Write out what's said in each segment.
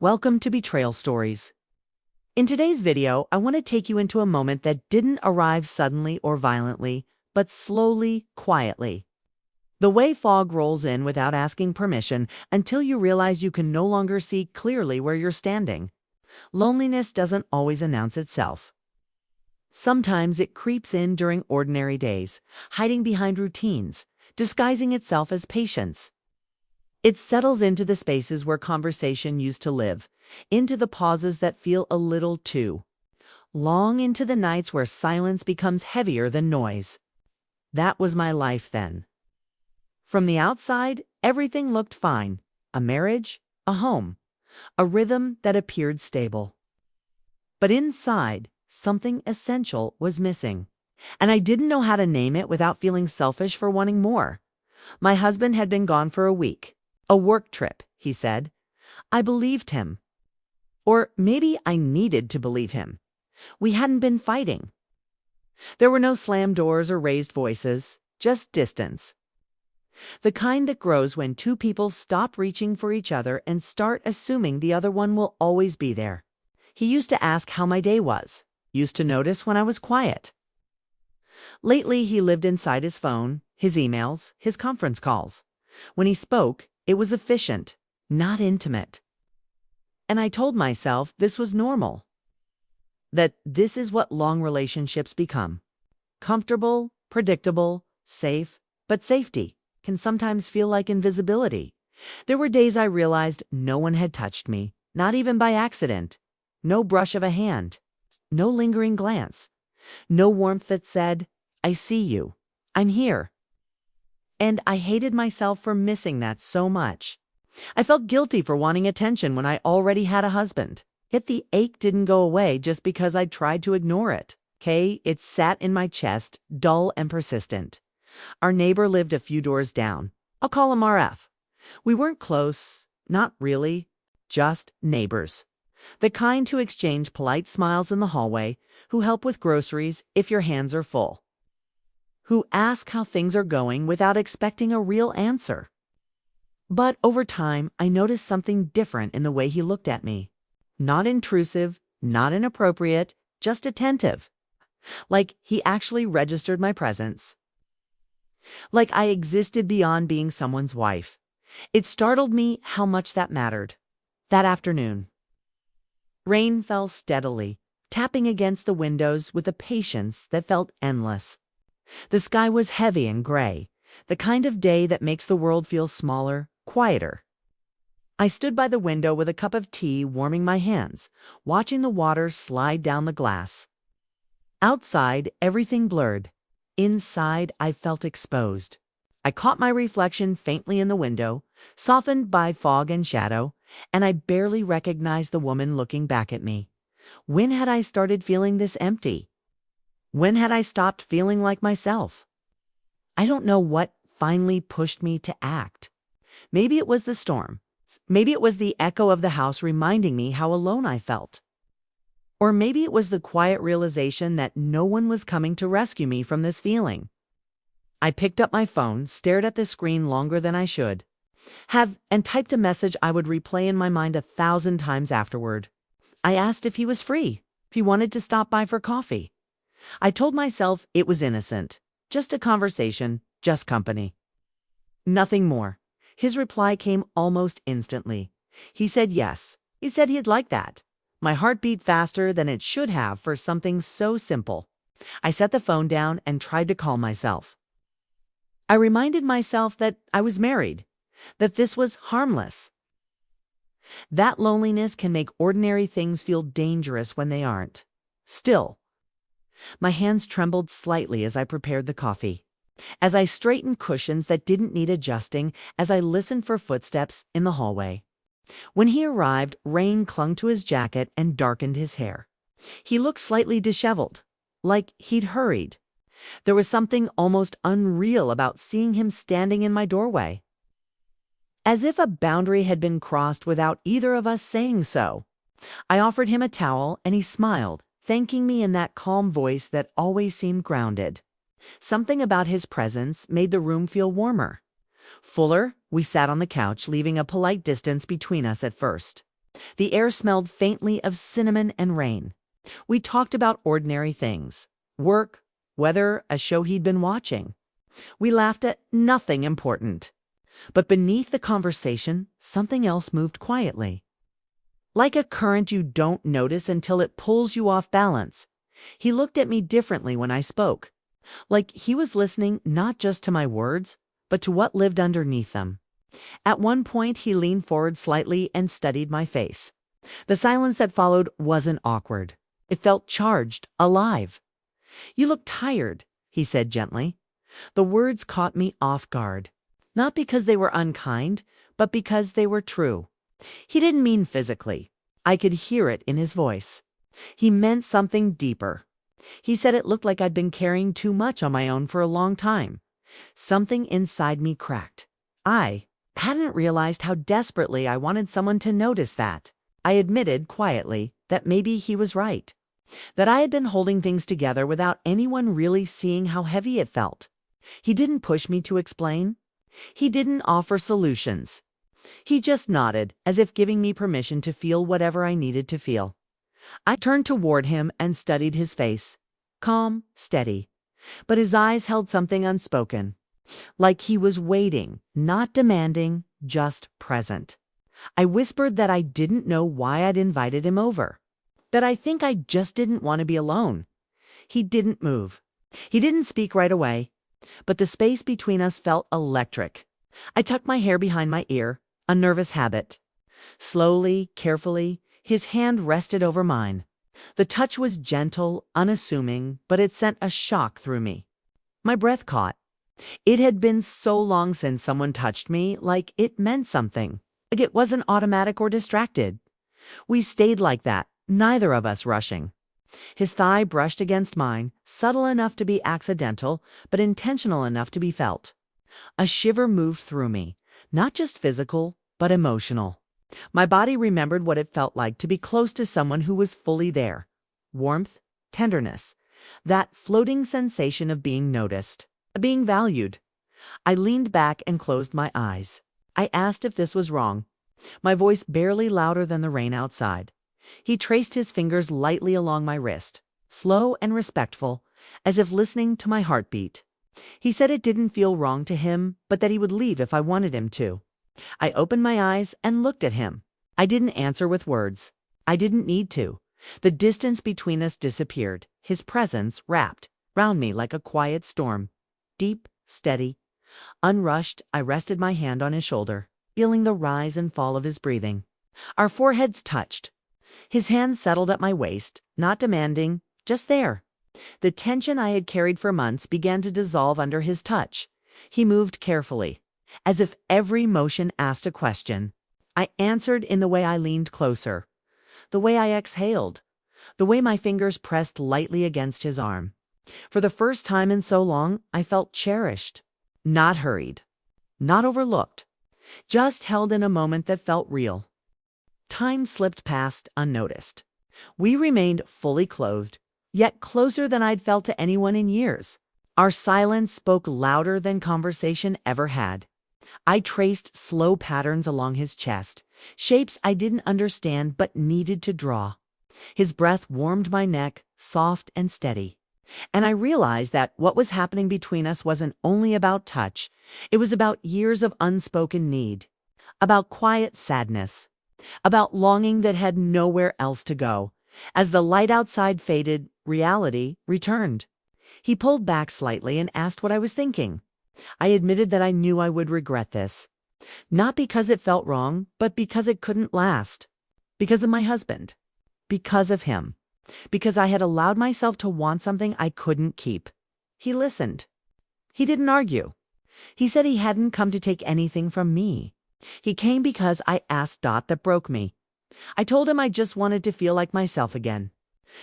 Welcome to Betrayal Stories. In today's video, I want to take you into a moment that didn't arrive suddenly or violently, but slowly, quietly. The way fog rolls in without asking permission until you realize you can no longer see clearly where you're standing. Loneliness doesn't always announce itself. Sometimes it creeps in during ordinary days, hiding behind routines, disguising itself as patience. It settles into the spaces where conversation used to live, into the pauses that feel a little too long, into the nights where silence becomes heavier than noise. That was my life then. From the outside, everything looked fine. A marriage, a home, a rhythm that appeared stable. But inside, something essential was missing, and I didn't know how to name it without feeling selfish for wanting more. My husband had been gone for a week. A work trip, he said. I believed him. Or maybe I needed to believe him. We hadn't been fighting. There were no slammed doors or raised voices, just distance. The kind that grows when two people stop reaching for each other and start assuming the other one will always be there. He used to ask how my day was, used to notice when I was quiet. Lately, he lived inside his phone, his emails, his conference calls. When he spoke, it was efficient, not intimate. And I told myself this was normal. That this is what long relationships become. Comfortable, predictable, safe, but safety can sometimes feel like invisibility. There were days I realized no one had touched me, not even by accident. No brush of a hand, no lingering glance, no warmth that said, I see you, I'm here. And I hated myself for missing that so much. I felt guilty for wanting attention when I already had a husband. Yet the ache didn't go away just because I tried to ignore it. It sat in my chest, dull and persistent. Our neighbor lived a few doors down. I'll call him RF. We weren't close, not really, just neighbors. The kind who exchange polite smiles in the hallway, who help with groceries if your hands are full, who ask how things are going without expecting a real answer. But over time, I noticed something different in the way he looked at me. Not intrusive, not inappropriate, just attentive. Like he actually registered my presence. Like I existed beyond being someone's wife. It startled me how much that mattered. That afternoon, rain fell steadily, tapping against the windows with a patience that felt endless. The sky was heavy and gray, the kind of day that makes the world feel smaller, quieter. I stood by the window with a cup of tea warming my hands, watching the water slide down the glass. Outside, everything blurred. Inside, I felt exposed. I caught my reflection faintly in the window, softened by fog and shadow, and I barely recognized the woman looking back at me. When had I started feeling this empty? When had I stopped feeling like myself? I don't know what finally pushed me to act. Maybe it was the storm. Maybe it was the echo of the house reminding me how alone I felt. Or maybe it was the quiet realization that no one was coming to rescue me from this feeling. I picked up my phone, stared at the screen longer than I should and typed a message I would replay in my mind 1,000 times afterward. I asked if he was free, if he wanted to stop by for coffee. I told myself it was innocent, just a conversation, just company. Nothing more. His reply came almost instantly. He said yes. He said he'd like that. My heart beat faster than it should have for something so simple. I set the phone down and tried to calm myself. I reminded myself that I was married, that this was harmless. That loneliness can make ordinary things feel dangerous when they aren't. Still, my hands trembled slightly as I prepared the coffee, as I straightened cushions that didn't need adjusting, as I listened for footsteps in the hallway. When he arrived, rain clung to his jacket and darkened his hair. He looked slightly disheveled, like he'd hurried. There was something almost unreal about seeing him standing in my doorway. As if a boundary had been crossed without either of us saying so. I offered him a towel and he smiled, thanking me in that calm voice that always seemed grounded. Something about his presence made the room feel warmer. Fuller, we sat on the couch, leaving a polite distance between us at first. The air smelled faintly of cinnamon and rain. We talked about ordinary things: work, weather, a show he'd been watching. We laughed at nothing important. But beneath the conversation, something else moved quietly. Like a current you don't notice until it pulls you off balance. He looked at me differently when I spoke, like he was listening not just to my words, but to what lived underneath them. At one point, he leaned forward slightly and studied my face. The silence that followed wasn't awkward. It felt charged, alive. "You look tired," he said gently. The words caught me off guard, not because they were unkind, but because they were true. He didn't mean physically. I could hear it in his voice. He meant something deeper. He said it looked like I'd been carrying too much on my own for a long time. Something inside me cracked. I hadn't realized how desperately I wanted someone to notice that. I admitted quietly that maybe he was right, that I had been holding things together without anyone really seeing how heavy it felt. He didn't push me to explain. He didn't offer solutions. He just nodded, as if giving me permission to feel whatever I needed to feel. I turned toward him and studied his face. Calm, steady. But his eyes held something unspoken. Like he was waiting, not demanding, just present. I whispered that I didn't know why I'd invited him over. That I think I just didn't want to be alone. He didn't move. He didn't speak right away. But the space between us felt electric. I tucked my hair behind my ear, a nervous habit. Slowly, carefully, his hand rested over mine. The touch was gentle, unassuming, but it sent a shock through me. My breath caught. It had been so long since someone touched me, like it meant something. Like it wasn't automatic or distracted. We stayed like that, neither of us rushing. His thigh brushed against mine, subtle enough to be accidental, but intentional enough to be felt. A shiver moved through me, not just physical, but emotional. My body remembered what it felt like to be close to someone who was fully there. Warmth, tenderness, that floating sensation of being noticed, being valued. I leaned back and closed my eyes. I asked if this was wrong, my voice barely louder than the rain outside. He traced his fingers lightly along my wrist, slow and respectful, as if listening to my heartbeat. He said it didn't feel wrong to him, but that he would leave if I wanted him to. I opened my eyes and looked at him. I didn't answer with words. I didn't need to. The distance between us disappeared. His presence wrapped round me like a quiet storm. Deep, steady, unrushed, I rested my hand on his shoulder, feeling the rise and fall of his breathing. Our foreheads touched. His hand settled at my waist, not demanding, just there. The tension I had carried for months began to dissolve under his touch. He moved carefully, as if every motion asked a question. I answered in the way I leaned closer, the way I exhaled, the way my fingers pressed lightly against his arm. For the first time in so long, I felt cherished, not hurried, not overlooked, just held in a moment that felt real. Time slipped past unnoticed. We remained fully clothed, yet closer than I'd felt to anyone in years. Our silence spoke louder than conversation ever had. I traced slow patterns along his chest, shapes I didn't understand but needed to draw. His breath warmed my neck, soft and steady. And I realized that what was happening between us wasn't only about touch. It was about years of unspoken need, about quiet sadness, about longing that had nowhere else to go. As the light outside faded, reality returned. He pulled back slightly and asked what I was thinking. I admitted that I knew I would regret this. Not because it felt wrong, but because it couldn't last. Because of my husband. Because of him. Because I had allowed myself to want something I couldn't keep. He listened. He didn't argue. He said he hadn't come to take anything from me. He came because I asked that broke me. I told him I just wanted to feel like myself again.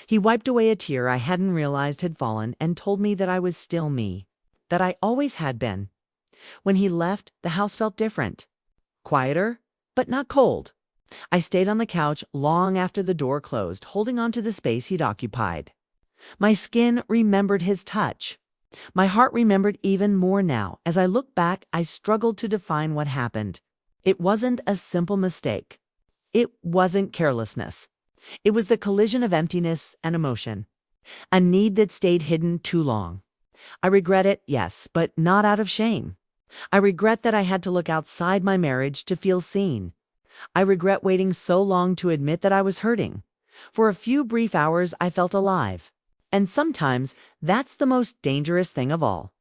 He wiped away a tear I hadn't realized had fallen and told me that I was still me, that I always had been. When he left, the house felt different. Quieter, but not cold. I stayed on the couch long after the door closed, holding on to the space he'd occupied. My skin remembered his touch. My heart remembered even more now. As I look back, I struggled to define what happened. It wasn't a simple mistake. It wasn't carelessness. It was the collision of emptiness and emotion, a need that stayed hidden too long. I regret it, yes, but not out of shame. I regret that I had to look outside my marriage to feel seen. I regret waiting so long to admit that I was hurting. For a few brief hours, I felt alive. And sometimes that's the most dangerous thing of all.